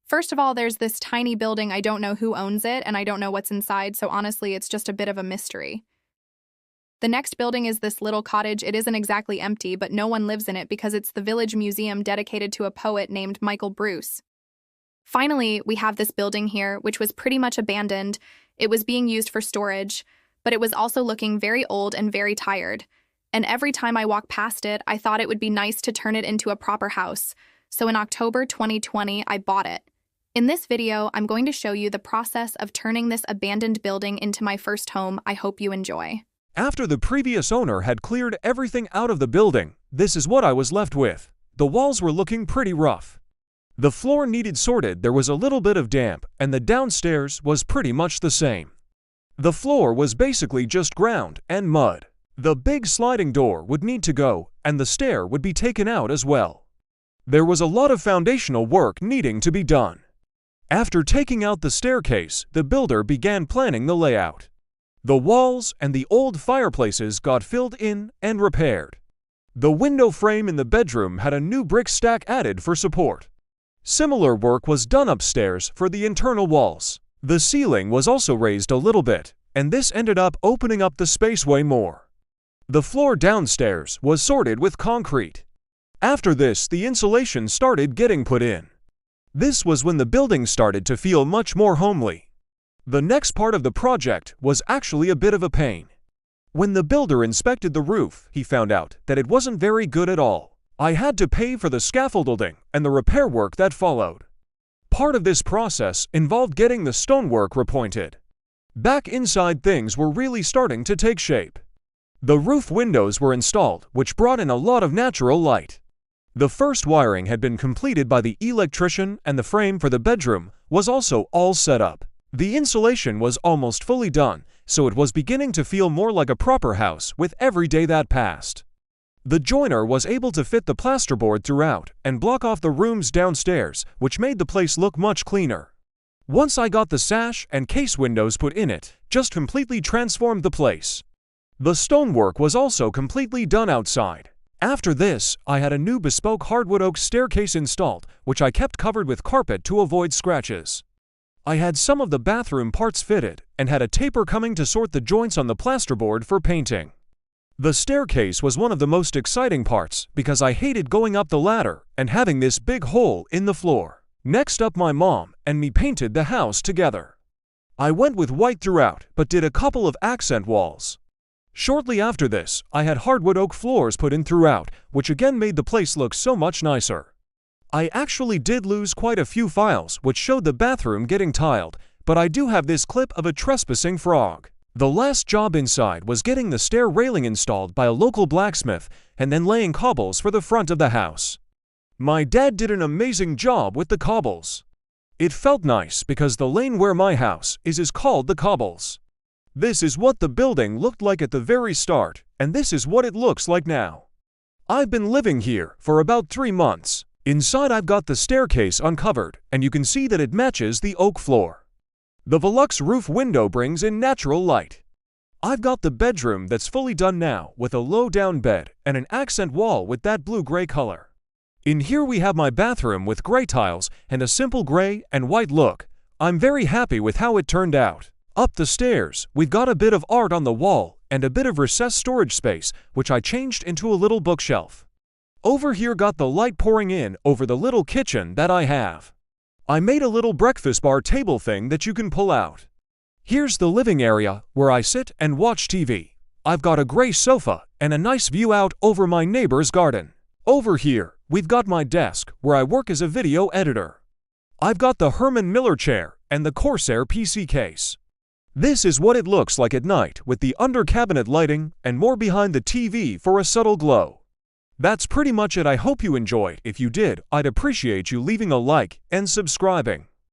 First of all, there's this tiny building. I don't know who owns it, and I don't know what's inside, so honestly, it's just a bit of a mystery. The next building is this little cottage. It isn't exactly empty, but no one lives in it because it's the village museum dedicated to a poet named Michael Bruce. Finally, we have this building here, which was pretty much abandoned. It was being used for storage, but it was also looking very old and very tired. And every time I walked past it, I thought it would be nice to turn it into a proper house. So in October 2020, I bought it. In this video, I'm going to show you the process of turning this abandoned building into my first home. I hope you enjoy. After the previous owner had cleared everything out of the building, this is what I was left with. The walls were looking pretty rough. The floor needed sorted, there was a little bit of damp, and the downstairs was pretty much the same. The floor was basically just ground and mud. The big sliding door would need to go, and the stair would be taken out as well. There was a lot of foundational work needing to be done. After taking out the staircase, the builder began planning the layout. The walls and the old fireplaces got filled in and repaired. The window frame in the bedroom had a new brick stack added for support. Similar work was done upstairs for the internal walls. The ceiling was also raised a little bit, and this ended up opening up the space way more. The floor downstairs was sorted with concrete. After this, the insulation started getting put in. This was when the building started to feel much more homely. The next part of the project was actually a bit of a pain. When the builder inspected the roof, he found out that it wasn't very good at all. I had to pay for the scaffolding and the repair work that followed. Part of this process involved getting the stonework repointed. Back inside, things were really starting to take shape. The roof windows were installed, which brought in a lot of natural light. The first wiring had been completed by the electrician, and the frame for the bedroom was also all set up. The insulation was almost fully done, so it was beginning to feel more like a proper house with every day that passed. The joiner was able to fit the plasterboard throughout and block off the rooms downstairs, which made the place look much cleaner. Once I got the sash and case windows put in, it just completely transformed the place. The stonework was also completely done outside. After this, I had a new bespoke hardwood oak staircase installed, which I kept covered with carpet to avoid scratches. I had some of the bathroom parts fitted and had a taper coming to sort the joints on the plasterboard for painting. The staircase was one of the most exciting parts because I hated going up the ladder and having this big hole in the floor. Next up, my mom and me painted the house together. I went with white throughout, but did a couple of accent walls. Shortly after this, I had hardwood oak floors put in throughout, which again made the place look so much nicer. I actually did lose quite a few files which showed the bathroom getting tiled, but I do have this clip of a trespassing frog. The last job inside was getting the stair railing installed by a local blacksmith and then laying cobbles for the front of the house. My dad did an amazing job with the cobbles. It felt nice because the lane where my house is called the Cobbles. This is what the building looked like at the very start, and this is what it looks like now. I've been living here for about 3 months. Inside, I've got the staircase uncovered, and you can see that it matches the oak floor. The Velux roof window brings in natural light. I've got the bedroom that's fully done now with a low-down bed and an accent wall with that blue-gray color. In here we have my bathroom with gray tiles and a simple gray and white look. I'm very happy with how it turned out. Up the stairs, we've got a bit of art on the wall and a bit of recessed storage space, which I changed into a little bookshelf. Over here, got the light pouring in over the little kitchen that I have. I made a little breakfast bar table thing that you can pull out. Here's the living area where I sit and watch TV. I've got a gray sofa and a nice view out over my neighbor's garden. Over here, we've got my desk where I work as a video editor. I've got the Herman Miller chair and the Corsair PC case. This is what it looks like at night with the under-cabinet lighting and more behind the TV for a subtle glow. That's pretty much it. I hope you enjoyed. If you did, I'd appreciate you leaving a like and subscribing.